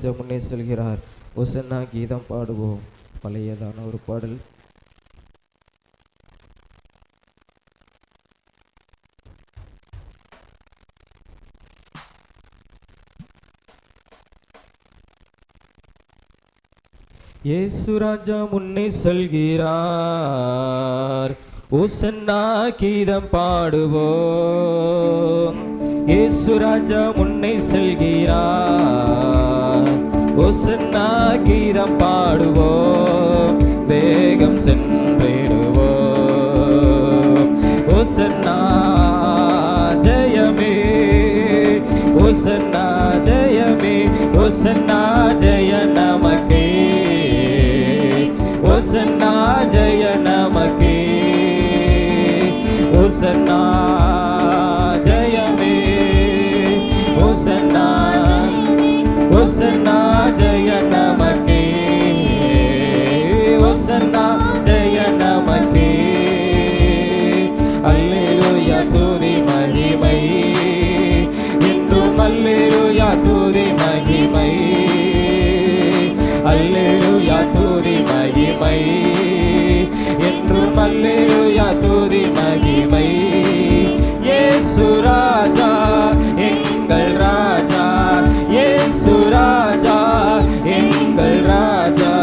ராஜா முன்னே செல்கிறார். ஓசன்னா கீதம் பாடுவோம். பழையதான ஒரு பாடல். இயேசு ராஜா முன்னே செல்கிறார். ஓசன்னா கீதம் பாடுவோம். இயேசு ராஜா முன்னே செல்கிறார். ஓசன்னா கீதம் பாடுவோம். வேகம் சென்றிடுவோம். ஓசன்னா ஜெயமே, ஓசன்னா ஜெயமே, ஓசன்னா ஜெய நமக்கே, ஓசன்னா ஜெய நமக்கே, ஓசன்னா ஜெயமே, ஓசன்னா, ஓசன்னா ஜெய நமக்கே, ஓசன்னா ஜெய நமக்கே. அல்லேலூயா துதி மகிமை, இன்றும் அல்லேலூயா துதி மகிமை, அல்லேலூயா துதி மகிமை, என்றும் அல்லேலூயா துதி மகிமை. இயேசு ராஜா எங்கள் ராஜா, இயேசு ராஜா எங்கள் ராஜா,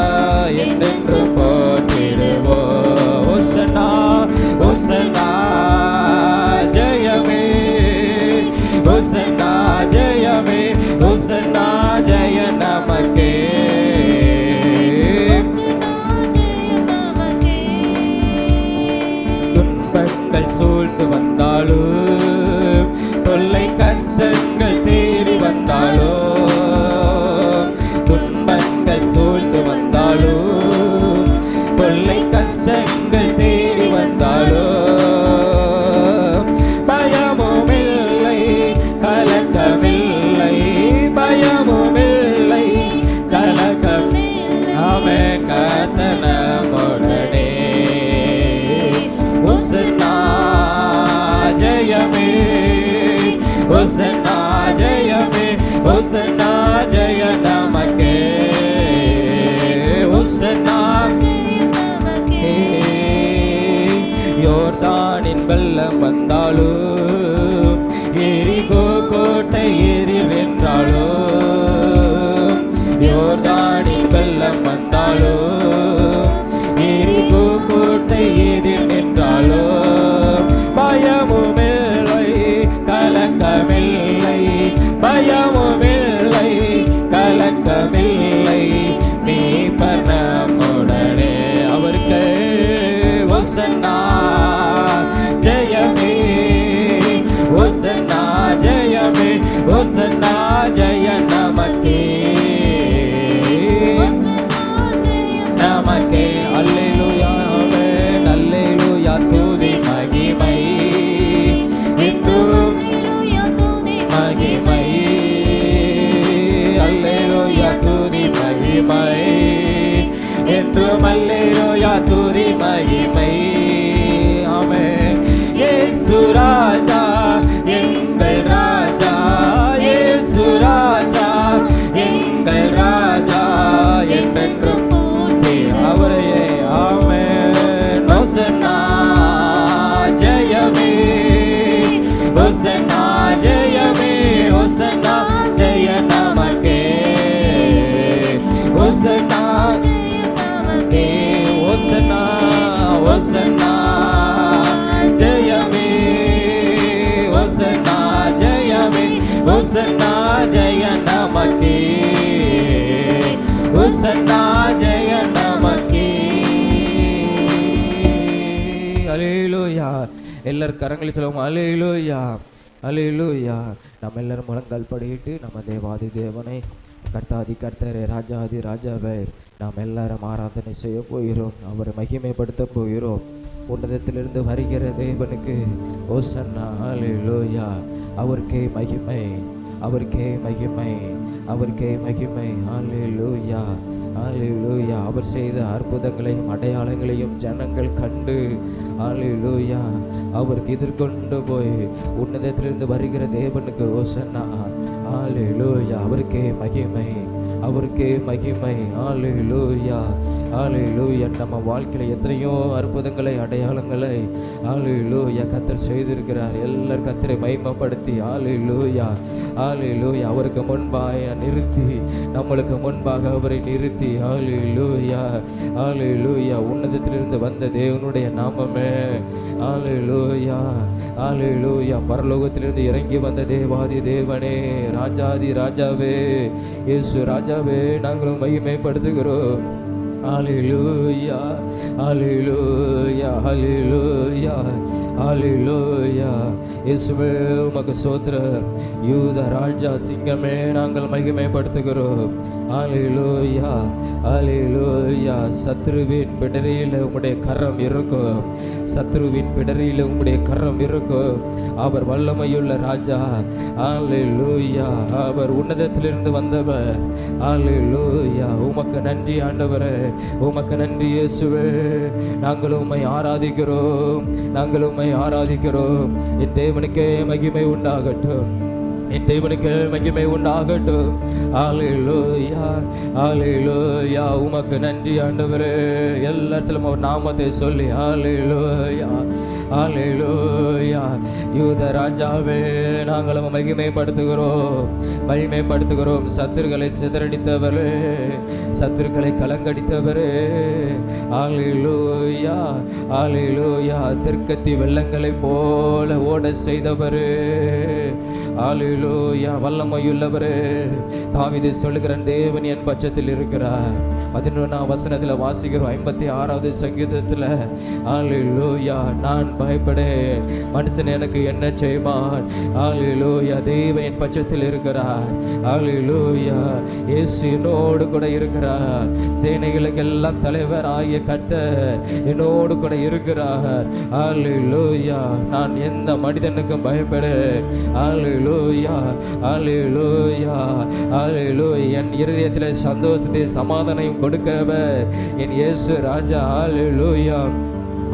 என்றென்று போற்றிடுவோம். ஓசன்னா, ஓசன்னா ஜெயமே, ஓசன்னா ஜெயமே, ஓசன்னா ஜெய நமக்கே, சூழ்ந்து வந்தாலும், தொல்லை கஷ்டங்கள் தேடி வந்தாலும், துன்பங்கள் சூழ்ந்து வந்தாலும், தொல்லை கஷ்டங்கள் தேடி வந்தாலும், பயமும் இல்லை கலக்கமில்லை, பயமும் இல்லை கலக்கமில்லை, ஆமென் கர்த்தர் நம்முடனே. ஓசன்னா ஜெயமே, ஓசன்னா ஜெயமே, ஓசன்னா ஜெய நமக்கே, ஓசன்னா நமக்கே. யோர்தானின் வெள்ளம் வந்தாலும், எரிகோ கோட்டை ஏறி வென்றாலும், யோர்தானின் வெள்ளம் வந்தாலும், எரிகோ கோட்டை ஏறி நின்றாலும், பயமுமில்லை கலக்கமில்லை, பயமுமில்லை கலக்கமில்லை, மீட்பர் நம்முடனே. அவருக்கு ஓசன்னா ஜெயமே, ஓசன்னா ஜெயமே, ஓசன்னா ஜெய நமக்கே, நமக்கே. அல்லேலூயா ஆமென், அல்லேலூயா துதி மகிமை, இன்றும் மகிமை, அல்லேலூயா துதி மகிமை, என்றும் அல்லேலூயா துதி மகிமை. ஆமென். இயேசு ராஜா எங்கள் ராஜா, இயேசு ராஜா எங்கள் ராஜா, என்றென்றும் பூஜை அவரையே. ஆமென். ஓசன்னா ஜெயமே, ஓசன்னா ஜெயமே, ஓசன்னா ஜெய நமக்கே, ஓசன்னா நமக்கே, ஓசன்னா, ஓசன்னா ஜெயமே, ஓசன்னா ஜெயமே, ஓசன்னா ஜெய நமக்கே, ஓசன்னா ஜெய நமக்கே. அல்லேலூயா. எல்லாரும் கரங்களை சொல்லுவோம். அல்லேலூயா, அல்லேலூயா. நம்ம எல்லாரும் முழங்கால் படியிட்டு நம்ம தேவாதி தேவனை, கர்த்தாதி கர்த்தரே, ராஜாதி ராஜாவை நாம் எல்லாரும் ஆராதனை செய்ய போகிறோம். அவரை மகிமைப்படுத்த போகிறோம். உன்னதத்திலிருந்து வருகிற தேவனுக்கு ஓசன்னா. அல்லேலூயா. அவருக்கே மகிமை, அவருக்கே மகிமை, அவருக்கே மகிமை. அல்லேலூயா, அல்லேலூயா. அவர் செய்த அற்புதங்களையும் அடையாளங்களையும் ஜனங்கள் கண்டு அல்லேலூயா அவருக்கு எதிர்கொண்டு போய் உன்னதத்திலிருந்து வருகிற தேவனுக்கு ஓசன்னா. அல்லேலூயா. அவருக்கே மகிமை, அவருக்கே மகிமை. ஹல்லேலூயா, ஹல்லேலூயா. நம்ம வாழ்க்கையில் எத்தனையோ அற்புதங்களை, அடையாளங்களை ஹல்லேலூயா கர்த்தர் செய்திருக்கிறார். எல்லாரும் கர்த்தரை மகிமைப்படுத்தி ஹல்லேலூயா, ஹல்லேலூயா அவருக்கு முன்பாக நிறுத்தி, நம்மளுக்கு முன்பாக அவரை நிறுத்தி ஹல்லேலூயா, ஹல்லேலூயா உன்னதத்திலிருந்து வந்த தேவனுடைய நாமமே ஹல்லேலூயா, ஹல்லேலூயா பரலோகத்திலிருந்து இறங்கி வந்த தேவாதி தேவனே, ராஜாதி ராஜாவே, இயேசு ராஜாவே நாங்களும் மகிமைப்படுத்துகிறோம். ஹல்லேலூயா, ஹல்லேலூயா, ஹல்லேலூயா, ஹல்லேலூயா. இயேசுவே உமக்கு ஸ்தோத்திரம். யூத ராஜா சிங்கமே நாங்கள் மகிமைப்படுத்துகிறோம். ஹல்லேலூயா, ஹல்லேலூயா. சத்ருவின் பிடரியில் உம்முடைய கரம் இருக்கும், சத்ருவின் பிடரியில் உம்முடைய கரம் இருக்கும். அவர் வல்லமையுள்ள ராஜா. ஹல்லேலூயா, அவர் உன்னதத்திலிருந்து வந்தவர். ஹல்லேலூயா, உமக்கு நன்றி ஆண்டவரே, உமக்கு நன்றி இயேசுவே. நாங்கள் உம்மை ஆராதிக்கிறோம், நாங்கள் உம்மை ஆராதிக்கிறோம். என் தேவனுக்கே மகிமை உண்டாகட்டும், என் தேவனுக்கு மகிமை உண்டாகட்டும். ஹல்லேலூயா, ஹல்லேலூயா உமக்கு நன்றி ஆண்டவரே. எல்லாரும் அவர் நாமத்தை சொல்லி ஹல்லேலூயா, ஹல்லேலூயா. யூத ராஜாவே நாங்களும் மகிமைப்படுத்துகிறோம், மகிமைப்படுத்துகிறோம். சத்துருக்களை சிதறடித்தவரே, சத்துருக்களை கலங்கடித்தவரே, ஹல்லேலூயா, ஹல்லேலூயா. தெற்கத்தி வெள்ளங்களை போல ஓட செய்தவரே, ஹல்லேலூயா வல்லமையுள்ளவரே. தாவீது சொல்லுகிறான், தேவன் என் பட்சத்தில் இருக்கிறார். 11ஆம் வசனத்தில் வாசிக்கிறோம், 56வது சங்கீதத்தில். ஹல்லேலூயா, நான் பயப்படேன், மனுஷன் எனக்கு என்ன செய்வான்? ஹல்லேலூயா, தேவன் என் பட்சத்தில் இருக்கிறார். ஹல்லேலூயா, இயேசு என்னோடு கூட இருக்கிறார். சேனைகளுக்கெல்லாம் தலைவர் ஆகிய கர்த்தர் என்னோடு கூட இருக்கிறார். ஹல்லேலூயா, நான் எந்த மனிதனுக்கும் பயப்படேன். ஹல்லேலூயா, ஹல்லேலூயா, ஹல்லேலூயா. என் இருதயத்தில் சந்தோஷத்தை சமாதானம் கொடுக்கவர் என் இயேசு ராஜா. ஹல்லேலூயா,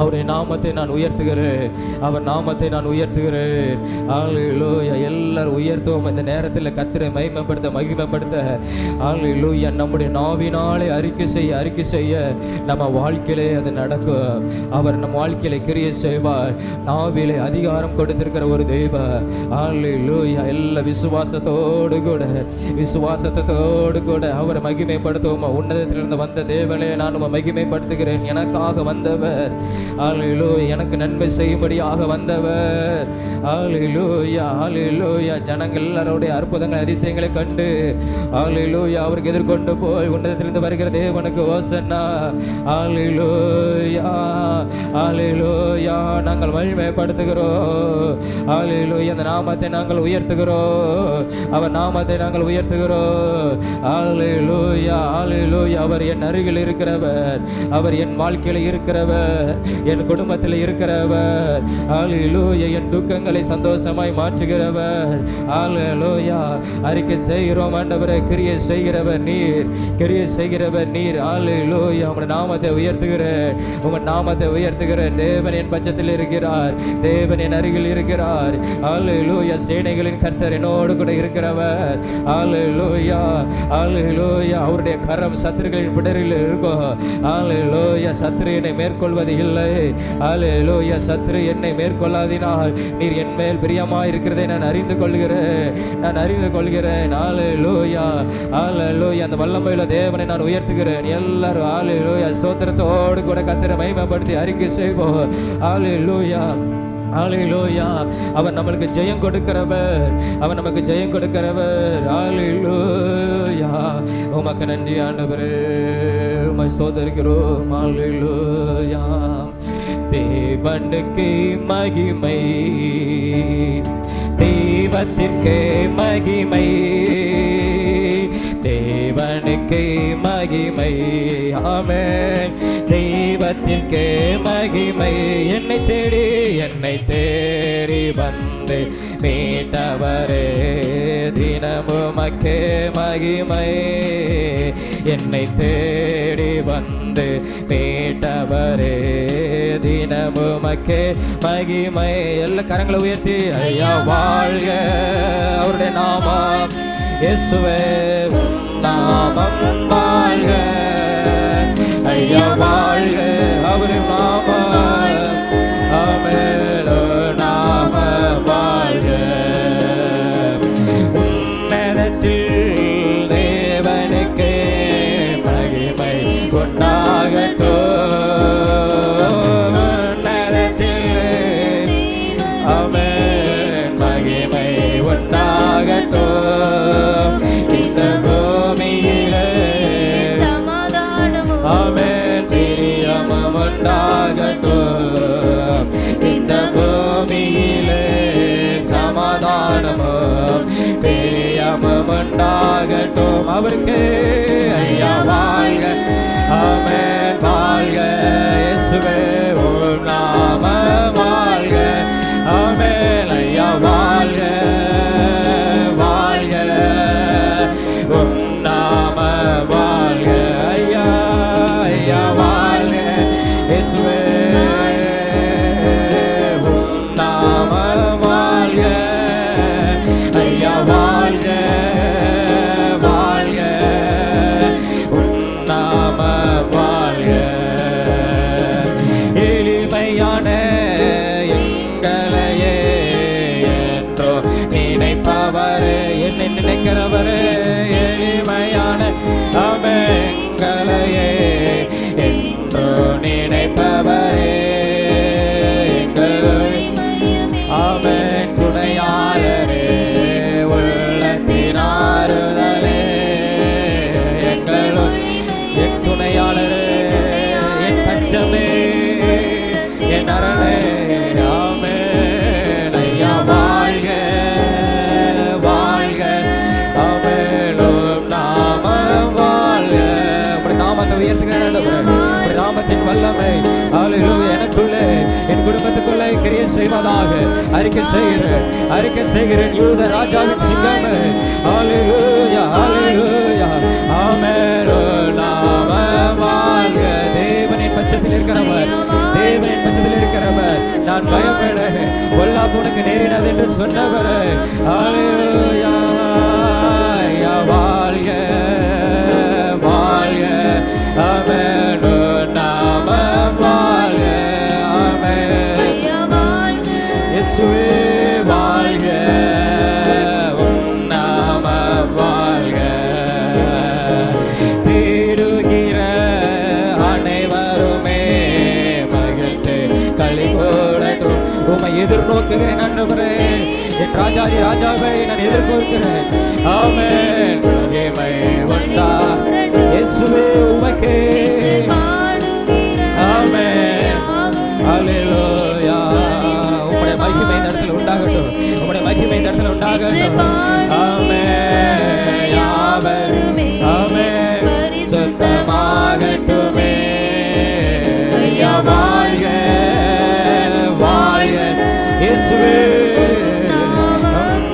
அவருடைய நாமத்தை நான் உயர்த்துகிறேன், அவர் நாமத்தை நான் உயர்த்துகிறேன். ஹல்லேலூயா, எல்லாரும் உயர்த்துவோம் இந்த நேரத்தில். கர்த்தரை மகிமைப்படுத்த ஹல்லேலூயா நம்முடைய நாவினாலே அறிக்கை செய்ய நம்ம வாழ்க்கையிலே அது நடக்கும். அவர் நம் வாழ்க்கையில கிரியை செய்வார். நாவிலே அதிகாரம் கொடுத்திருக்கிற ஒரு தெய்வம். ஹல்லேலூயா, எல்லா விசுவாசத்தோடு கூட அவரை மகிமைப்படுத்துவோம். உன்னதத்திலிருந்து வந்த தேவனே நான் மகிமைப்படுத்துகிறேன். எனக்காக வந்தவர், ஹல்லேலூயா, எனக்கு நன்மை செய்யும்படியாக வந்தவர். ஹல்லேலூயா, ஹல்லேலூயா. ஜனங்கள் எல்லாருடைய அற்புதங்கள் அதிசயங்களை கண்டு ஹல்லேலூயா அவருக்கு எதிர்கொண்டு போய் உன்னதத்திலிருந்து வருகிற தேவனுக்கு ஓசன்னா. ஹல்லேலூயா, ஹல்லேலூயா நாங்கள் மகிமைப்படுத்துகிறோம். ஹல்லேலூயா, அந்த நாமத்தை நாங்கள் உயர்த்துகிறோம், அவர் நாமத்தை நாங்கள் உயர்த்துகிறோம். ஹல்லேலூயா, ஹல்லேலூயா. அவர் என் அருகில் இருக்கிறவர், அவர் என் வாழ்க்கையில் இருக்கிறவர், என் குடும்பத்தில் இருக்கிறவர். ஹல்லேலூயா, என் துக்கங்களை சந்தோஷமாய் மாற்றுகிறவர். ஹல்லேலூயா, அறிக்கை செய்கிறோம் ஆண்டவரே, கிரியை செய்கிறவர் நீர், கிரியை செய்கிறவர் நீர். ஹல்லேலூயா, உம்முடைய நாமத்தை உயர்த்துகிறேன், உம்முடைய நாமத்தை உயர்த்துகிறேன். தேவன் என் பட்சத்தில் இருக்கிறார், தேவன் என் அருகில் இருக்கிறார். ஹல்லேலூயா, சேனைகளின் கர்த்தர் என்னோடு கூட இருக்கிறவர். ஹல்லேலூயா, ஹல்லேலூயா. அவருடைய கரம் சத்துருக்களின் பிடரில் இருக்கும். ஹல்லேலூயா, சத்துரு என்னை மேற்கொள்வது இல்லை. ஹல்லேலூயா, சத்துரு என்னை மேற்கொள்ளாதினால் நீர் என் மேல் பிரியமாய் இருக்கிறதை நான் அறிந்து கொள்கிறேன், நான் அறிந்து கொள்கிறேன். ஹல்லேலூயா, ஹல்லேலூயா. அந்த வல்லமையுள்ள தேவனை நான் உயர்த்துகிறேன். எல்லாரும் ஹல்லேலூயா ஸ்தோத்திரத்தோடு கூட கர்த்தரை மகிமைப்படுத்தி அறிக்கை செய்வோம். ஹல்லேலூயா, ஹல்லேலூயா. அவர் நம்மளுக்கு ஜெயம் கொடுக்கிறவர், அவர் நமக்கு ஜெயம் கொடுக்கிறவர். ஹல்லேலூயா, உமக்கு நன்றி ஆண்டவரே, உம்மை ஸ்தோத்திரிக்கிறோம். ஹல்லேலூயா. தேவனுக்கு மகிமை, தெய்வத்திற்கு மகிமை, தேவனுக்கு மகிமை. ஆமென். தெய்வத்திற்கு மகிமை. என்னை தேடி வந்து மீட்டவரே, தினமும் மக்கே மகிமை. என்னை தேடி வந்து மீட்டவரே, தினமும் மக்கே மகிமை. எல்லா கரங்களை உயர்த்தி ஐயா வாழ்க அவருடைய நாமம். இயேசுவே உம் நாமம் வாழ்க, ஐயா வாழ்க, அவரின் நாமம், ஆமென், நாமம் வாழ்க. உன்னதத்தில் தேவனுக்கு மகிமை உண்டாகட்டும், உன்னதத்தில் ஆமென் மகிமை உண்டாகட்டும். இந்த பூமியிலே சமாதானமும் ஆமென் பிரியமும் உண்டாகட்டும். இந்த பூமியிலே சமாதானமும் பிரியமும் உண்டாகட்டும். அவருக்கு ஐயா வாழ்க, ஆமென் வாழ்க, இயேசுவே உம் நாமம் வாழ்க, ஆமென் ஐயா வாழ்க, வாழ்க, உம் நாமம் வாழ்க, ஐயா ஐயா வாழ்க, இயேசுவே உம் நாமம் வாழ்க, ஐயா வாழ்க, வாழ்க, உம் நாமம் வாழ்க. எளிமையான எங்களையே என்றோ நினைப்பவரே, என்னை நினைக்கிறவரே, எளிமையான எங்களையே என்றோ நினைப்பவரே, எங்கள் ஆமென் துணையாளரே, உள்ளத்தின் ஆறுதலே, எங்கள் என் துணையாளரே, என் பஞ்சமே, என் அரணே, ஆமென் ஐயா வாழ்க, வாழ்க, ஆமென் உம் நாமம் வாழ்க. உம்முடைய நாமத்தை உயர்த்துகிறேன், உம்முடைய நாமத்தின் வல்லமை ஹல்லேலூயா எனக்குள்ளே என் குடும்பத்துக்குள்ளே கிரியை செய்வதாக அறிக்கை செய்கிறேன். யூத ராஜாவின் சிங்கமே, ஹல்லேலூயா, ஹல்லேலூயா, ஆமென் உம் நாமம் வாழ்க. தேவனின் பட்சத்தில் இருக்கிறவர், தேவனின் பட்சத்தில் இருக்கிறவர், நான் பயப்பட பொல்லாப்பு உனக்கு நேரிடாது என்று சொன்னவர், ஹல்லேலூயா, ஐயா வாழ்க, வாழ்க, ஆமென் உம் நாமம் வாழ்க, ஆமென் இயேசுவே வாழ்க, உம் நாமம் வாழ்க. தேடுகிற அனைவருமே மகிழ்ந்து களி கூறட்டும். உம்மை எதிர்நோக்குகிறேன் ஆண்டவரே, என் ராஜாதி ராஜாவை நான் எதிர்நோக்கிறேன், ஆமென் மகிமை உண்டா இயேசுவே உமக்கே, ஆமென் ஹல்லேலூயா. உம்முடைய மகிமை இந்த இடத்துல உண்டாகட்டும், உம்முடைய மகிமை இந்த இடத்துல உண்டாகட்டும், ஆமென் யாவரும் ஆமென் சுத்தமாகட்டுமே, ஐயா வாழ்க, வாழ்க, இயேசுவே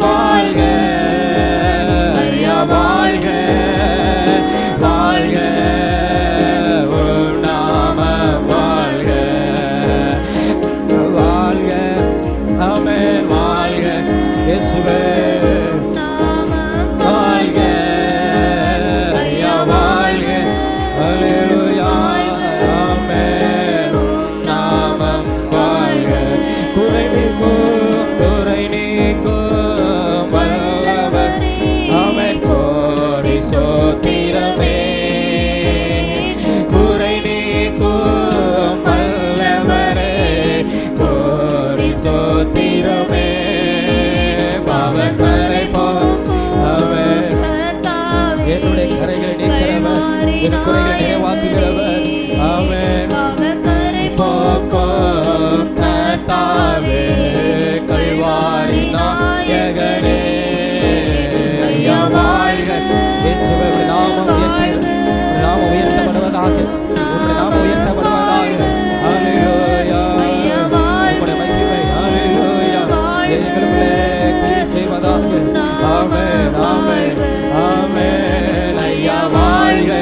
வாழ்க, ஐயா வாழ்க, வாழ்க, உம் நாமம் வாழ்க, வாழ்க, ஆமென் வாழ்க, இயேசுவே வாழ்க, ஐயா வாழ்க, ஹல்லேலூயா, ஆமென் உம் நாமம் வாழ்க. குறை நீக்கும் வல்லவர், ஆமென் கோடி சோத்திரமே, குறை நீக்கும் வல்லவரே, கோடி சோத்திரமே, பாவக்கரை போக்கும் ஆமென், என்னுடைய கரைகளை நீக்கிறவர், என் குறைகளை நிறைவாக்குகிறவர், ஆமென் போக்கும் கர்த்தாவே, கல்வாரி நாயகனே, ஐயா வாழ்க, இயேசுவே உம்முடைய நாமம் உயர்த்தப்படுவதாக, உம்முடைய நாமம் உயர்த்தப்படுவதாக, ஹல்லேலூயா, உம்முடைய மகிமை, ஹல்லேலூயா, எங்களுக்குள்ளே கிரியை செய்வதாக, ஆமென், ஆமென், ஆமென், ஐயா வாழ்க,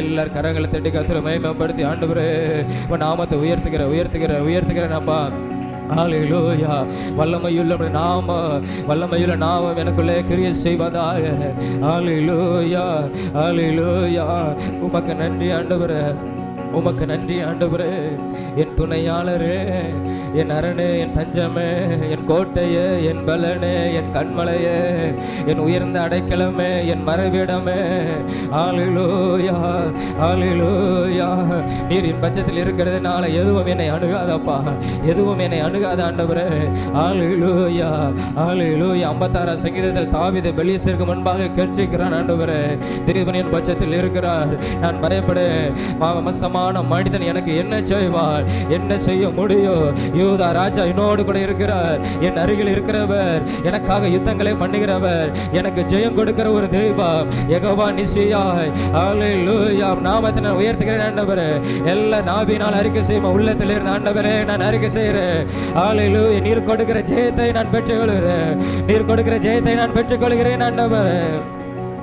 எல்லாரும் கரங்களை தட்டி கர்த்தரை மகிமைப்படுத்தி ஆண்டவரே உன் நாமத்தை உயர்த்துகிறேன் அப்பா. ஹல்லேலூயா. வல்லமையுள்ள நாமம் எனக்குள்ளே கிரியை செய்வதாக. ஹல்லேலூயா, ஹல்லேலூயா. உமக்கு நன்றி ஆண்டவரே, உமக்கு நன்றி ஆண்டவரே. என் துணையாளரே, என் அரணே, என் தஞ்சமே, என் கோட்டையே, என் பலனே, என் கண்மலையே, என் உயர்ந்த அடைக்கலமே, என் மறைவிடமே. ஹல்லேலூயா, ஹல்லேலூயா. நீர் என் பட்சத்தில் இருக்கிறதுனால எதுவும் என்னை அணுகாதப்பா, எதுவும் என்னை அணுகாத ஆண்டவரே. ஹல்லேலூயா, ஹல்லேலூயா. 56 சங்கீதத்தில் தாவீது பெலிஸ்தருக்கு முன்பாக கேட்கிறான் ஆண்டவரே, தேவன் என் பட்சத்தில் இருக்கிறார், நான் பயப்பட மோசமான மனிதன் எனக்கு என்ன செய்வார், என்ன செய்ய முடியும்? யூதா ராஜா என்னோடு கூட இருக்கிறார், என் அருகில் இருக்கிறவர், எனக்காக யுத்தங்களை பண்ணுகிறவர், எனக்கு ஜெயம் கொடுக்கிற ஒரு தெய்வம் யெகோவா நிசியாய். ஹல்லேலூயா. நாமத்தை நான் உயர்த்துகிறேன் ஆண்டவரே. எல்லா நாவினால் அறிக்கை செய்யும் உள்ளத்தில் இருந்த ஆண்டவரே நான் அறிக்கை செய்கிறேன். ஹல்லேலூயா. நீர் கொடுக்கிற ஜெயத்தை நான் பெற்றுக்கொள்கிறேன், நீர் கொடுக்கிற ஜெயத்தை நான் பெற்றுக்கொள்கிறேன் ஆண்டவரே.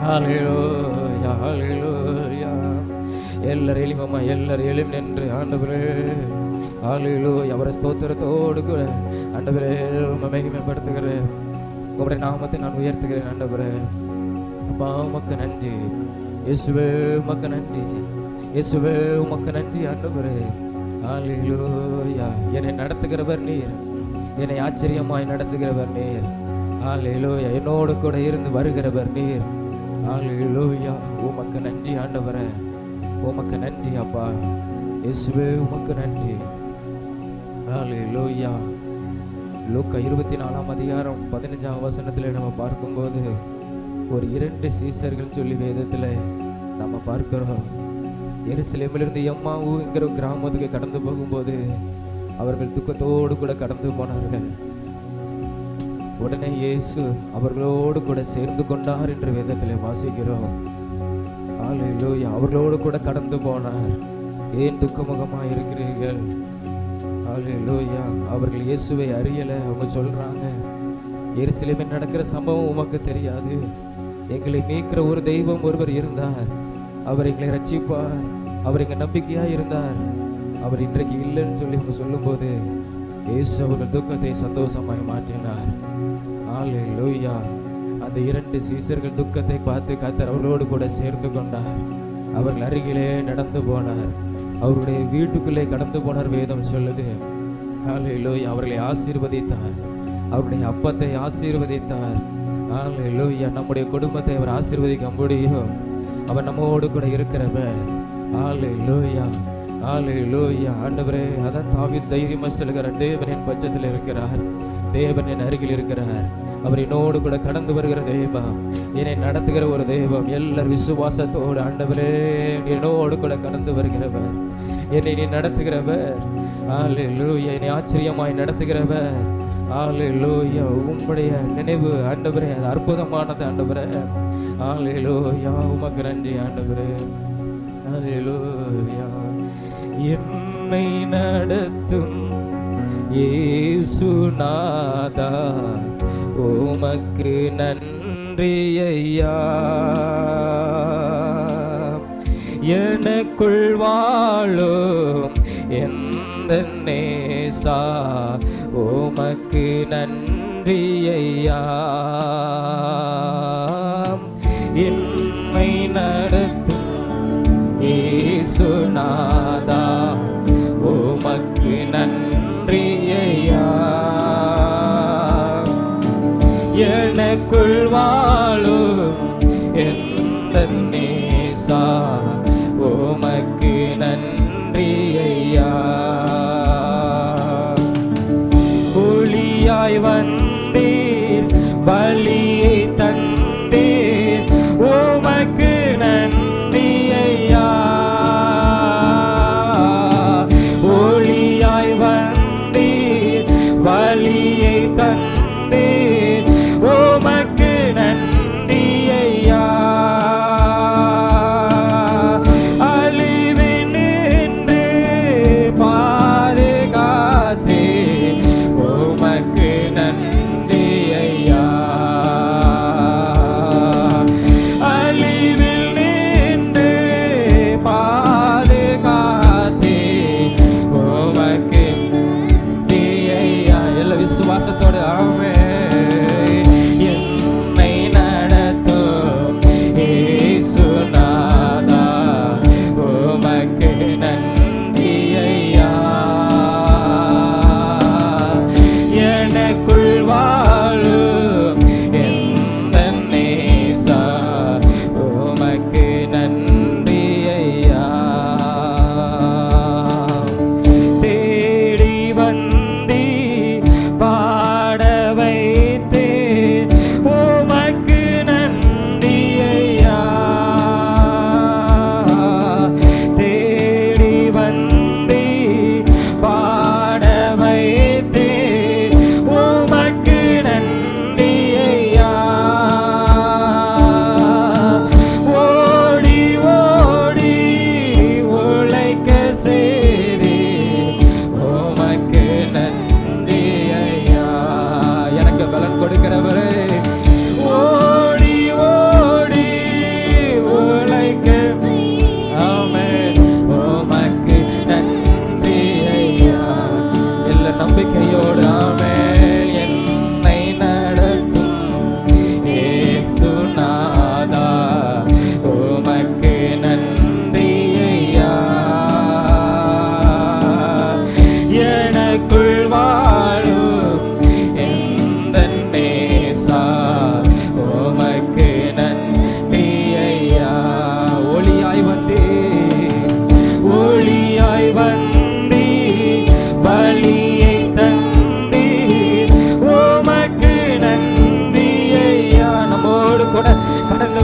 ஹல்லேலூயா, ஹல்லேலூயா. எல்லாரும் எழும் நின்று ஆண்டவரே ஹல்லேலூயா அவரை ஸ்தோத்திரத்தோடு கூட ஆண்டவரே மகிமைப்படுத்துகிறேன். உங்களுடைய நாமத்தை நான் உயர்த்துகிறேன் ஆண்டவரே. அப்பா உமக்கு நன்றி இயேசுவே, உமக்கு நன்றி இயேசுவே, உமக்கு நன்றி ஆண்டவரே. ஹல்லேலூயா. என்னை நடத்துகிறவர் நீர், என்னை ஆச்சரியமாய் நடத்துகிறவர் நீர். ஹல்லேலூயா. என்னோடு கூட இருந்து வருகிறவர் நீர். ஹல்லேலூயா. உமக்கு நன்றி ஆண்டவரே, உமக்கு நன்றி அப்பா இயேசுவே, உமக்கு நன்றி. ஹல்லேலூயா. லூக்கா 24ஆம் அதிகாரம் 15ஆம் வசனத்தில் நம்ம பார்க்கும்போது ஒரு 2 சீசர்கள் சொல்லி வேதத்தில் நம்ம பார்க்கிறோம். எருசலேமிலிருந்து எம்மாவுங்கிற கிராமத்துக்கு கடந்து போகும்போது அவர்கள் துக்கத்தோடு கூட கடந்து போனார்கள். உடனே இயேசு அவர்களோடு கூட சேர்ந்து கொண்டார் என்று வேதத்தில் வாசிக்கிறோம். ஹல்லேலூயா. அவர்களோடு கூட கடந்து போனார். ஏன் துக்கமுகமா இருக்கிறீர்கள்? ஹல்லேலூயா. அவர்கள் இயேசுவை அறியல. அவங்க சொல்றாங்க, எருசலேமில் நடக்கிற சம்பவம் உமக்கு தெரியாது, எங்களை மீட்கிற ஒரு தெய்வம் ஒருவர் இருந்தார், அவர் எங்களை ரட்சிப்பார், அவர் எங்க நம்பிக்கையா இருந்தார், அவர் இன்றைக்கு இல்லைன்னு சொல்லி அவங்க சொல்லும்போது இயேசு அவர்கள் துக்கத்தை சந்தோஷமாய் மாற்றினார். ஹல்லேலூயா. அந்த 2 சீசர்கள் துக்கத்தை பார்த்து கர்த்தர் அவர்களோடு கூட சேர்ந்து கொண்டார். அவர்கள் அருகிலே நடந்து போனார், அவருடைய வீட்டுக்குள்ளே கடந்து போனார். வேதம் சொல்லுது ஹல்லேலூயா. அவர்களை ஆசீர்வதித்தார், அவருடைய அப்பத்தை ஆசீர்வதித்தார். ஹல்லேலூயா. நம்முடைய குடும்பத்தை அவர் ஆசீர்வதிக்க முடியும், அவர் நம்மோடு கூட இருக்கிறவர். ஹல்லேலூயா, ஹல்லேலூயா. ஆண்டவரே, அதான் தாவீது தைரியமா சொல்லுகிறார், தேவன் என் பட்சத்தில் இருக்கிறார், தேவன் என் அருகில் இருக்கிறார், அவர் என்னோடு கூட கடந்து வருகிற தெய்வம், என்னை நடத்துகிற ஒரு தெய்வம். எல்லார் விசுவாசத்தோடு ஆண்டவரே என்னோடு கூட கடந்து வருகிறவர், என்னை நீ நடத்துகிறவர். ஹல்லேலூயா. என்னை ஆச்சரியமாய் நடத்துகிறவர். ஹல்லேலூயா. உம்முடைய நினைவு ஆண்டவரே அது அற்புதமானது ஆண்டவரே. ஹல்லேலூயா. உமக்கு நன்றி ஆண்டவரே. ஹல்லேலூயா. என்னை நடத்தும் இயேசுநாதா, உமக்கு நன்றி ஐயா. எனக்குள் வாழும் எந்த நேசா, உமக்கு நன்றி ஐயா. என்னை நடத்தும் இயேசுநாதா, உமக்கு நன்றி ஐயா. எனக்குள் வாழும் எந்த நேசா, உமக்கு நன்றி ஐயா. ஒளியாய் வந்தீர், பலியை தந்தீர், உமக்கு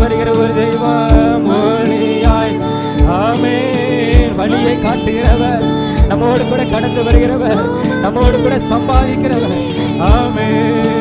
வருகிற ஒரு தெய்வம் ஒளியாய். ஆமென். வழியை காட்டுகிறவர், நம்மோடு கூட கடந்து வருகிறவர், நம்மோடு கூட சம்பாதிக்கிறவர். ஆமென்.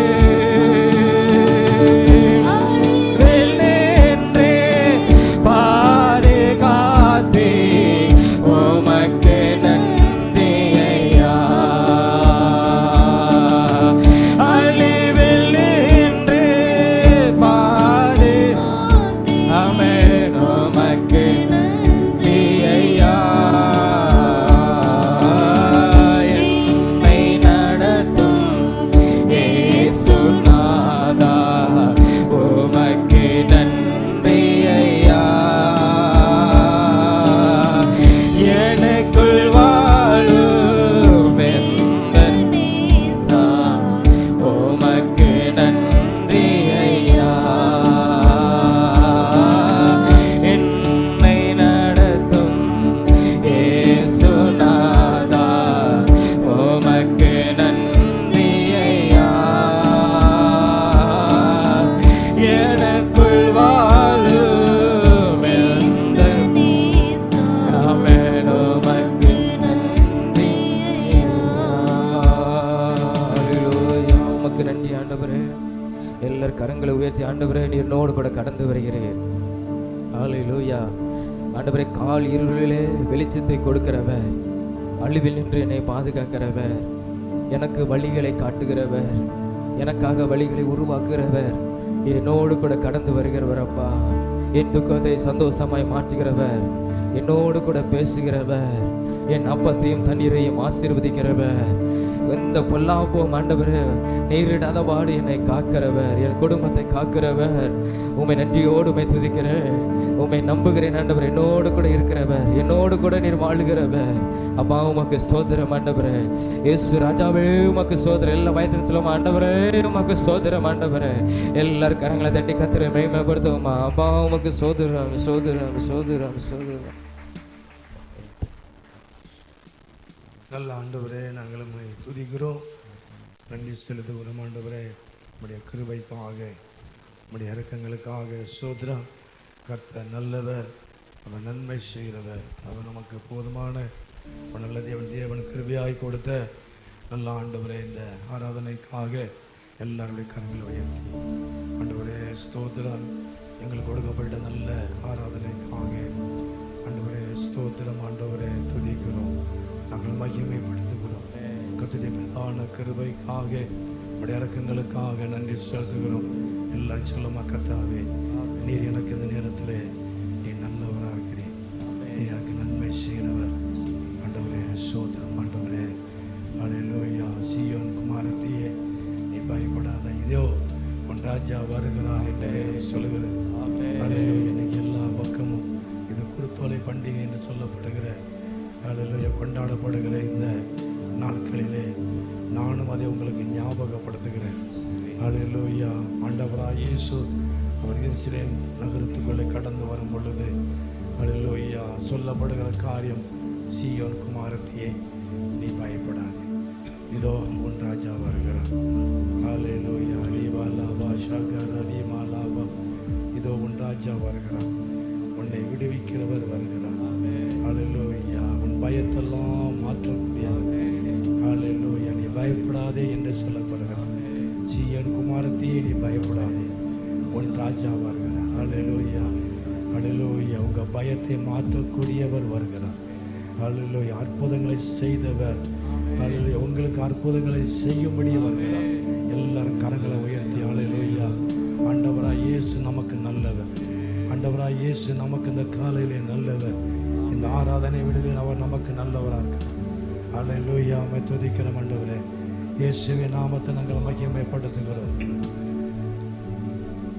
கரங்களை உயர்த்தி, ஆண்டவரே நீர் என்னோடு கூட கடந்து வருகிறேன். ஹல்லேலூயா. ஆண்டவரே, கால் இருளிலே வெளிச்சத்தை கொடுக்கிறவர், அழிவில் நின்று என்னை பாதுகாக்கிறவர், எனக்கு வழிகளை காட்டுகிறவர், எனக்காக வழிகளை உருவாக்குகிறவர், என்னோடு கூட கடந்து வருகிறவர். அப்பா, என் துக்கத்தை சந்தோஷமாய் மாற்றுகிறவர், என்னோடு கூட பேசுகிறவர், என் அப்பத்தையும் தண்ணீரையும் ஆசீர்வதிக்கிறவர், எந்த பொல்லாப்பும் ஆண்டவரே நேரிடாதவாறு என்னை காக்கிறவர், என் குடும்பத்தை காக்கிறவர். உம்மை நன்றியோடு உம்மை துதிக்கிறேன், உம்மை நம்புகிறேன் ஆண்டவர். என்னோடு கூட இருக்கிறவர், என்னோடு கூட நீர் வாழுகிறவர். அப்பா, உமக்கு ஸ்தோத்திரம் ஆண்டவரே. இயேசு ராஜாவே உமக்கு ஸ்தோத்திரம். எல்லா வயதிலும் சொல்லுமா, ஆண்டவரே உமக்கு ஸ்தோத்திரம் ஆண்டவரே. எல்லாரும் கரங்களை தட்டி கத்திர மகிமைப்படுத்துவோமா. அப்பா, உமக்கு ஸ்தோத்திரம், ஸ்தோத்திரம், ஸ்தோத்திரம், ஸ்தோத்திரம். நல்ல ஆண்டவரே, நாங்கள் உம்மை துதிக்கிறோம், நன்றி செலுத்துகிறோம் ஆண்டவரே. உம்முடைய கிருபைக்காக, உம்முடைய இரக்கங்களுக்காக ஸ்தோத்திரம். கர்த்தர் நல்லவர், அவர் நன்மை செய்கிறவர், அவர் நமக்கு போதுமான நல்ல தேவன் கிருபையாய் கொடுத்த நல்ல ஆண்டவரே, இந்த ஆராதனைக்காக எல்லாருடைய கரங்களை உயர்த்தி ஆண்டவரே ஸ்தோத்திரம். எங்களுக்கு கொடுக்கப்பட்ட நல்ல ஆராதனைக்காக ஆண்டவரே ஸ்தோத்திரம். ஆண்டவரே துதிக்கிறோம், நாங்கள் மகிமைப்படுத்துகிறோம். கர்த்தருடைய பிரதான கிருபைக்காக, உடைய இரக்கங்களுக்காக நன்றி செலுத்துகிறோம். எல்லாம் சொல்லுமா, கர்த்தாவே நீர் எனக்கு இந்த நேரத்தில் நீ நல்லவராக இருக்கிறீர், நீர் எனக்கு நன்மை செய்கிறவர். ஆண்டவரே ஸ்தோத்திரம். ஆண்டவரே அல்லேலூயா. சீயோன் குமாரத்தியே, நீ பயப்படாத, இதோ உன் ராஜா வருகிறார் என்று வேதம் சொல்லுகிறது. அல்லேலூயா. இன்னைக்கு எல்லா பக்கமும் இது குருத்தோலை பண்டிகை என்று சொல்லப்படுகிற அல்லேலூயா கொண்டாடப்படுகிற இந்த நாட்களிலே நானும் அதை உங்களுக்கு ஞாபகப்படுத்துகிறேன். அல்லேலூயா. ஆண்டவராய் இயேசு அவர் எருசலேம் நகரத்துக்குள்ளே கடந்து வரும் பொழுது அல்லேலூயா சொல்லப்படுகிற காரியம், சீயோன் குமாரத்தியே நீ பயப்படாதே, இதோ உன் ராஜா வருகிறார். அல்லேலூயா. லீபாலாபா ஷகர லீமாலாபா, இதோ உன் ராஜா வருகிறார், உன்னை விடுவிக்கிறவர் வருகிறார். அல்லேலூயா. உன் பயத்தெல்லாம் மாற்றக்கூடியவர். அல்லேலூயா. நீ பயப்படாதே என்று சொல்லப்படுகிறார். சீயோன் குமாரத்தியே நீ பயப்படாதே, உன் ராஜா வருகிறார். அல்லேலூயா. அல்லேலூயா. உங்கள் பயத்தை மாற்றக்கூடியவர் வருகிறார். அல்லேலூயா. அற்புதங்களை செய்தவர். அல்லேலூயா. உங்களுக்கு அற்புதங்களை செய்யும்படி வருகிறார். எல்லாரும் கரங்களை உயர்த்தி அல்லேலூயா. ஆண்டவராய் இயேசு நமக்கு நல்லவர். ஆண்டவராய் இயேசு நமக்கு இந்த காலையிலே நல்லவர். இந்த ஆராதனை விடுதலில் அவர் நமக்கு நல்லவராக இருக்கிறார். அல்லேலூயா. உம்மை துதிக்கிறோம் ஆண்டவரே. இயேசுவின் நாமத்தை நாங்கள் மகிமைப்படுத்துகிறோம்.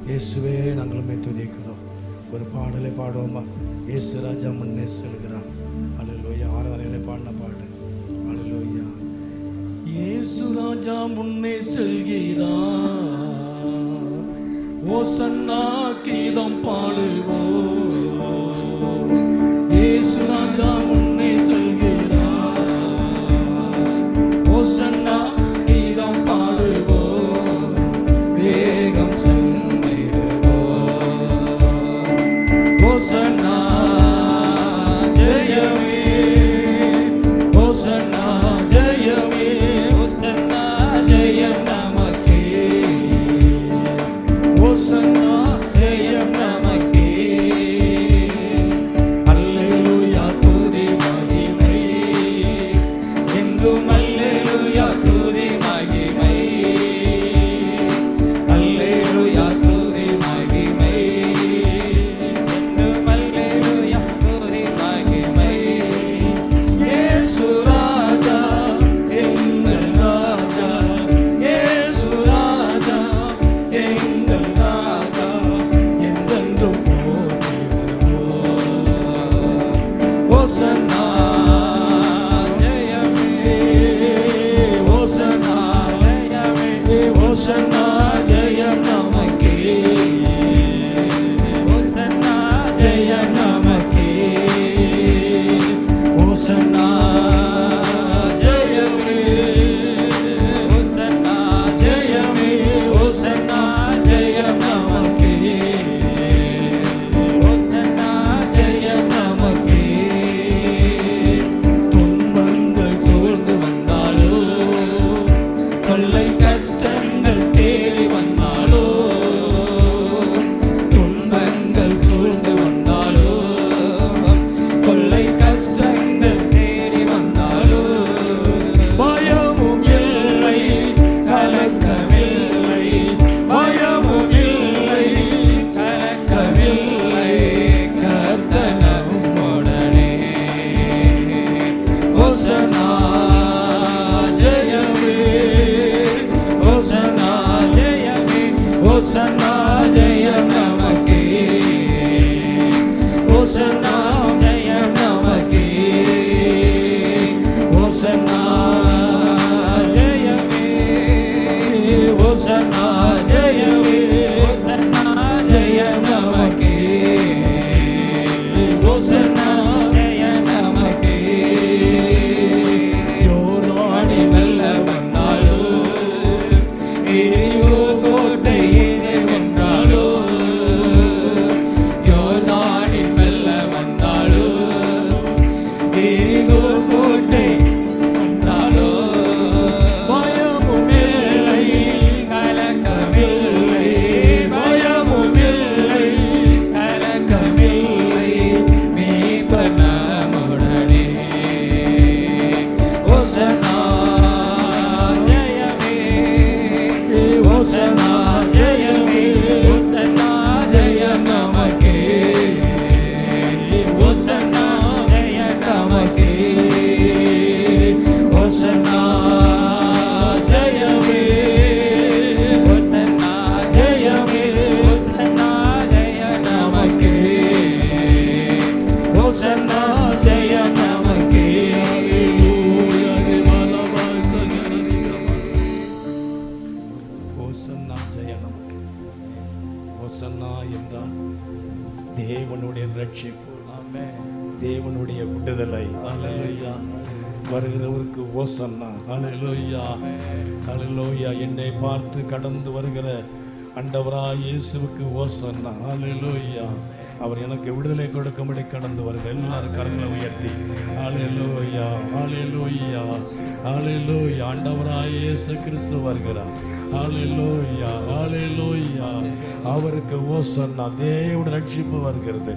இயேசுவே நாங்கள் உம்மை துதிக்கிறோம். ஒரு பாடலை பாடுவோமா? இயேசு ராஜா முன்னே செல்கிறார். அல்லேலூயா. ஆராதனையிலே பாடின பாடு. அல்லேலூயா. இயேசு ராஜா முன்னே செல்கிறார், ஓசன்னா கீதம் பாடுவோம். இயேசு ராஜா முன்னே செல்கிறார், ஓசன்னா கீதம் பாடுவோம். வேகம் சென்றிடுவோம், ஓசன்னா ஜெயமே, ஓசன்னா ஜெயமே, ஓசன்னா ஜெயம் நமக்கே, ஓசன்னா ஜெயம் நமக்கே. அல்லேலூயா துதி மகிமை, என்றும் அல்லேலூயா துதி மகிமை, அல்லேலூயா துதி மகிமை, என்றும் அல்லேலூயா துதி மகிமை. இயேசு ராஜா எங்கள் ராஜா, இயேசு ராஜா எங்கள் ராஜா, என்றென்றும் போற்றிடுவோம். ஓசன்னா ஜெயமே, ஓசன்னா, ஜெயமே, ஓசன்னா ஜெயம் நமக்கே, ஓசன்னா ஜெயம் நமக்கே, ஓசன்னா ஜெயமே, ஓசன்னா ஜெயமே, ஓசன்னா ஜெயம் நமக்கே, ஓசன்னா ஜெயம் நமக்கே. துன்பங்கள் சூழ்ந்து வந்தாலோ, தொல்லை கஷ்டங்கள் தேடி வந்தாலோ, துன்பங்கள் சூழ்ந்து வந்தாலோ, தொல்லை கஷ்டங்கள் தேடி வந்தாலோ, பயமும் இல்லை கலக்கமில்லை, பயமும் இல்லை கலக்கமில்லை, கர்த்தர் நம்முடனே. ஓசன்னா ஜெயமே, ஓசன்னா ஜெயமே, ஓசன்னா ஜெயம் நமக்கே, ஓசன்னா ஜெயம் நமக்கே, ஓசன்னா ஜெயமே, ஓசன்னா ஜெயமே, ஓசன்னா ஜெயம் நமக்கே, ஓசன்னா ஜெயம் நமக்கே. யோர்தானி மெல்ல வந்தாலோ, எரிகோ கோட்டை எதிரே வந்தாலோ, யோர்தானி மெல்ல வந்தாலோ, எரிகோ கோட்டை வந்தாலோ, பயமும் இல்லை கலக்கமில்லை, பயமும் இல்லை கலக்கமில்லை, மீட்பர் நம்முடனே. ஓசன்னா ஜெயமே, ஓசன்னா ஜெயமே, ஓசன்னா ஜெயம் நமக்கே, ஓசன்னா ஜெயம் நமக்கே, ஓசன்னா ஜெயமே, ஓசன்னா ஜெயமே, ஓசன்னா ஜெயம் நமக்கே, ஓசன்னா ஜெயம் நமக்கே. அல்லேலூயா ரிமலவா சகரரிகமா. ஓசன்னா ஜெயம் நமக்கே. ஓசன்னா என்றால் தேவனுடைய ரட்சிப்பு, ஆமென். தேவனுடைய விடுதலை. அல்லேலூயா. வருகிறவருக்கு ஓசன்னா. அல்லேலூயா, அல்லேலூயா. என்னை பார்த்து கடந்து வருகிற ஆண்டவராய் இயேசுவுக்கு ஓசன்னா. அல்லேலூயா. அவர் எனக்கு விடுதலை கொடுக்கும்படி கடந்து வருகிற எல்லாரும் கரங்களை உயர்த்தி அல்லேலூயா, அல்லேலூயா, அல்லேலூயா. ஆண்டவராய் இயேசு கிறிஸ்து வருகிறார். அல்லேலூயா, அல்லேலூயா. அவருக்கு ஓசன்னா. தேவனுடைய ரட்சிப்பு வருகிறது.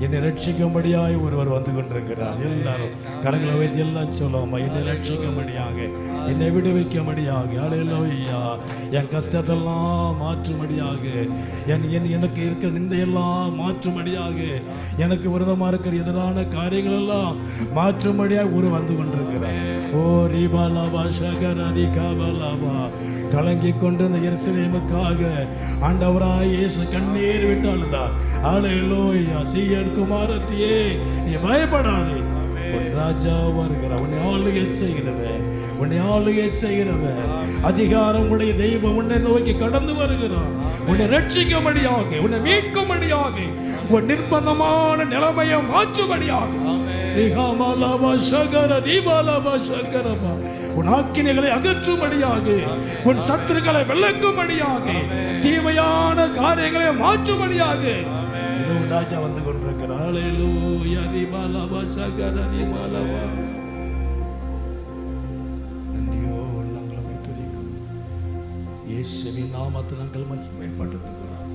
என்னை ரட்சிக்கும்படியாய் ஒருவர் வந்து கொண்டிருக்கிறார். எல்லாரும் கரங்களை வைத்து எல்லாம் சொல்லுவோம். என்னை ரட்சிக்கும்படியாக, என்னை விடுவிக்கும்படியாக, அல்லேலூயா. என் கஷ்டத்தெல்லாம் மாற்றும்படியாக, எனக்கு இருக்கிற நிந்தையெல்லாம் மாற்றும்படியாக, எனக்கு விரதமாக இருக்கிற எதிரான காரியங்கள் எல்லாம் மாற்றும்படியாக ஒரு வந்து கொண்டிருக்கிறார். ஓ ரிபாலாபா ஷகரரி காபலாபா. கலங்கி கொண்டிருந்த எருசலேமுக்காக ஆண்டவராய் இயேசு கண்ணீர் விட்டு அழுதார். அல்லேலூயா. சீயோன் குமாரத்தியே, நீ பயப்படாதே, உன் ராஜா வருகிறார். உன்னை ஆளுகை செய்கிறவர், உன்னை ஆளுகை செய்கிறவர், அதிகாரம் உடைய தெய்வம் உன்னை நோக்கி கடந்து வருகிறார். உன்னை ரட்சிக்கும்படியாக, உன்னை மீட்கும்படியாக, உன் நிர்பந்தமான நிலைமையை மாற்றும்படியாக. உன் ஆக்கினைகளை அகற்றும்படியாக, உன் சத்துருக்களை விளக்கும்படியாக, தீமையான காரியங்களை மாற்றும்படியாக இதோ ராஜா வந்து கொண்டிருக்கிறார். ஹல்லேலூயா. ரிபாலபா சகரனி மாலவா. நன்றியோடு நாங்கள் உம்மை துதிக்கிறோம். இயேசுவின் நாமத்தில் நாங்கள் மகிமைப்படுத்துகிறோம்.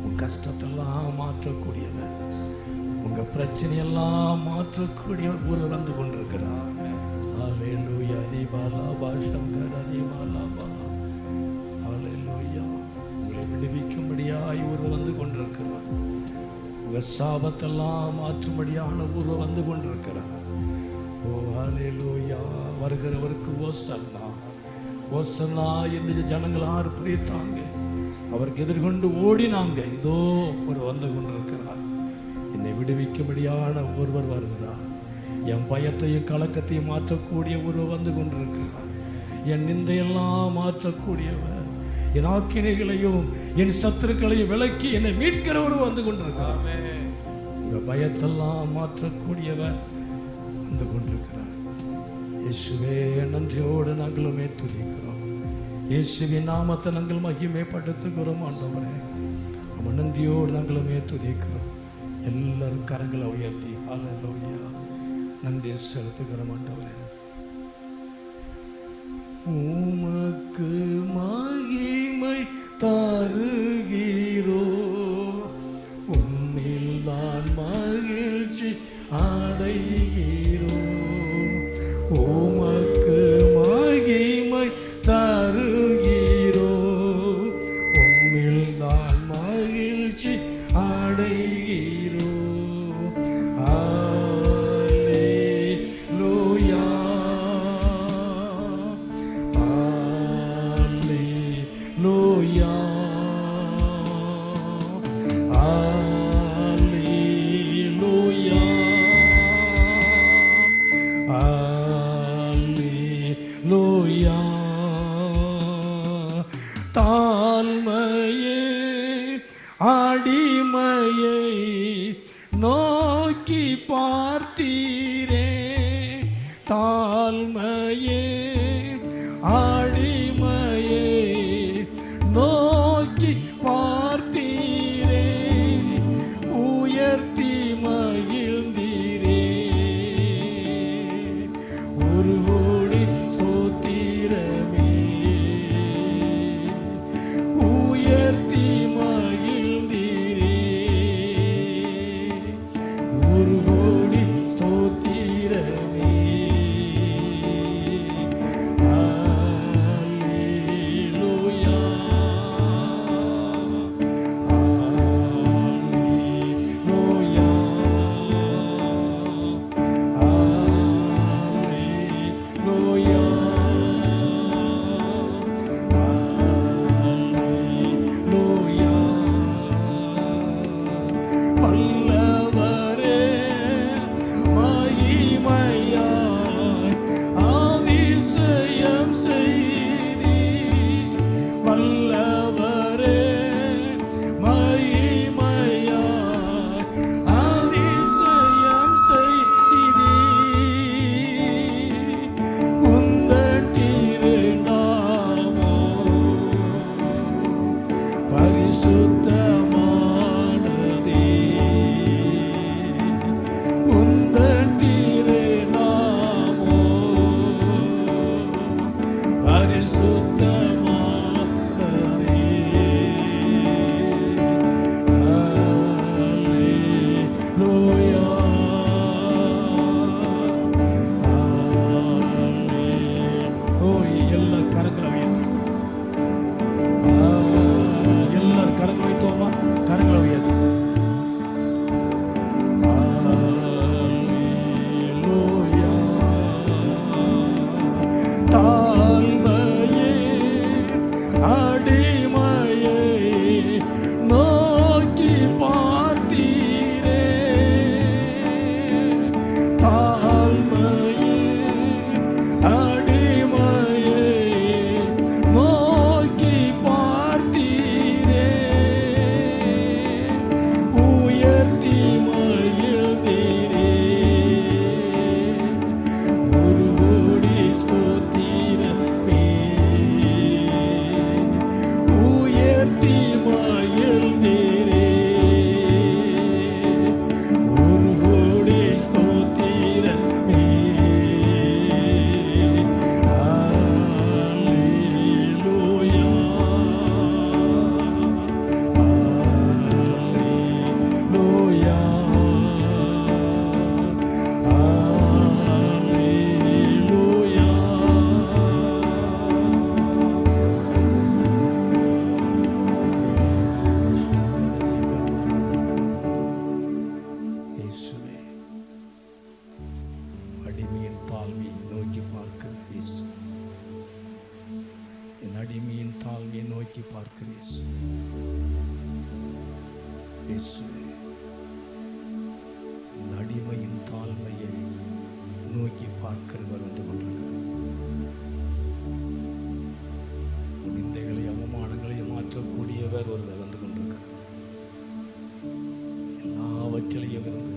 உன் கஷ்டத்தெல்லாம் மாற்றக்கூடியவர், உங்க பிரச்சனையெல்லாம் மாற்றக்கூடிய ஒரு வந்து கொண்டிருக்கிறார். ஹல்லேலூயா. ரிபாலபா சகரனி மாலவா. ஹல்லேலூயா. உங்களை விடுவிக்கும்படியாய் ஒரு வந்து கொண்டிருக்கிறார். உங்க சாபத்தெல்லாம் மாற்றும்படியான ஒரு வந்து கொண்டிருக்கிறார். ஓ ஹல்லேலூயா. வருகிறவருக்கு ஓசன்னா ஓசன்னா என்று ஜனங்கள் ஆர்ப்பரித்தாங்க, அவருக்கு எதிர்கொண்டு ஓடினாங்க. இதோ ஒரு வந்து கொண்டிருக்கிறார். என்னை விடுவிக்கும்படியான ஒருவர் வருகிறார். என் பயத்தையும் கலக்கத்தையும் மாற்றக்கூடிய ஒருவர் வந்து கொண்டிருக்கிறார். என் நிந்தையெல்லாம் மாற்றக்கூடியவர், என் ஆக்கினைகளையும் என் சத்துருக்களையும் விலக்கி என்னை மீட்கிறவர் வந்து கொண்டிருக்கிறார். உங்க பயத்தெல்லாம் மாற்றக்கூடியவர் வந்து கொண்டிருக்கிறார். இயேசுவே, நன்றியோடு நாங்களுமே துதிக்கிறோம். இயேசுவின் நாமத்தை நாங்கள் மகிமைப்படுத்துகிறோம். ஆண்டவரே, நம்ம நன்றியோடு நாங்களுமே துதிக்கிறோம். எல்லாரும் கரங்களை உயர்த்தி ஹல்லேலூயா நன்றி செலுத்துகிறோம். ஆண்டவரே, உமக்கு மகிமை தருகிறோ, உன்னில் நான் மகிழ்ச்சி அடைகிறோ. உமக்கு மகிமை தருகிறோ, உம்மில் நான் மகிழ்ச்சி அடைகிறோ. அல்லேலூயா. Hallelujah, hallelujah, hallelujah. தாழ்மையே அடிமையை நோக்கி பார்த்தீரே, தாழ்மையே அடிமையே நோக்கி பார்த்தீரே, உயர்த்தி மகிழ்ந்தீரே. ஒரு கோடி ஸ்தோத்திரமே, உயர்த்தி மகிழ்ந்தீரே. ஒரு கோடி ஸ்தோத்திரமே. பரிசுத்தமானதே. நோக்கி பார்க்கிறவர் வந்து கொண்டிருக்கிறார். உன் நிந்தைகளை அவமானங்களையும் மாற்றக்கூடியவர் ஒருவர் வந்து கொண்டிருக்கிறார். எல்லாவற்றிலையும் இருந்து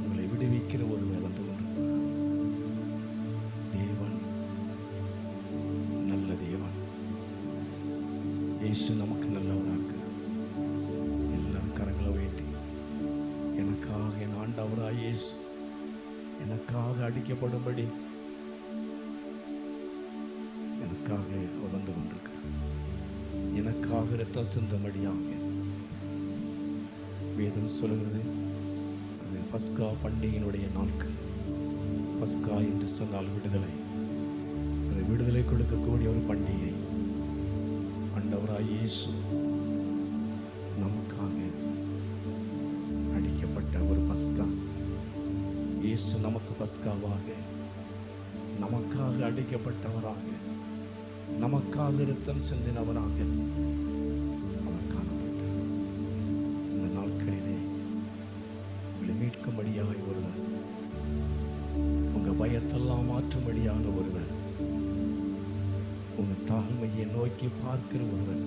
உங்களை விடுவிக்கிற ஒருவர் வந்து கொண்டிருக்கிறார். தேவன் நல்ல தேவன். இயேசு நமக்கு நல்லவராக இருக்கிறார். எல்லாரும் கரங்களை உயர்த்தி, எனக்காக என் ஆண்டவராய் இயேசு எனக்காக அடிக்கப்படும்படி எனக்காக அவர் வந்து கொண்டிருக்கிறார். எனக்காக இரத்தம் சிந்தும்படியாக வேதம் சொல்கிறது. அது பஸ்கா பண்டிகையினுடைய நாட்கள். பஸ்கா என்று சொன்னால் விடுதலை. அது விடுதலை கொடுக்கக்கூடிய ஒரு பண்டிகை. ஆண்டவராய் இயேசு நமக்காக அடிக்கப்பட்ட ஒரு பஸ்கா. இயேசு நமக்கு பஸ்காவாக, நமக்காக அடிக்கப்பட்டவராக, நமக்காக இரத்தம் சிந்தினவராக அவர் காணப்பட்டார். இந்த நாட்களிலே உங்களை மீட்கும்படியாய் ஒருவர், உங்க பயத்தெல்லாம் மாற்றும்படியான ஒருவர், உங்க தாழ்மையை நோக்கி பார்க்கிற ஒருவர்,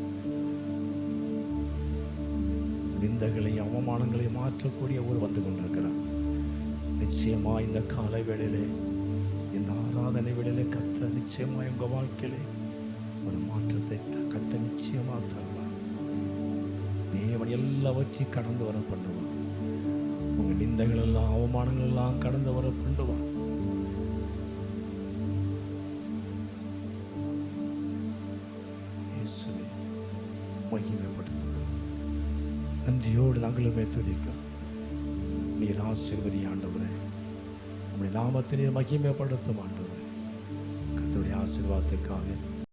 நிந்தகளை அவமானங்களை மாற்றக்கூடிய ஒரு வந்து கொண்டிருக்கிறார். நிச்சயமா இந்த காலை வேளையிலே, இந்த ஆராதனை வேளையிலே கத்த நிச்சயமா உங்க வாழ்க்கையிலே ஒரு மாற்றத்தை கத்த நிச்சயமா தருவார். தேவன் எல்லாவற்றையும் கடந்து வர பண்ணுவார். உங்க நிந்தைகள் எல்லாம் அவமானங்கள் எல்லாம் கடந்து வர பண்ணுவார். இயேசுவை மகிமைப்படுத்துகிறோம். நன்றியோடு நாங்களுமே துதிக்கிறோம். நீர் ஆசீர்வதி ஆண்டவரே. உம்முடைய நாமத்திலே மகிமைப்படுத்தும் ஆண்டவரே. கர்த்தருடைய ஆசீர்வாதத்துக்காக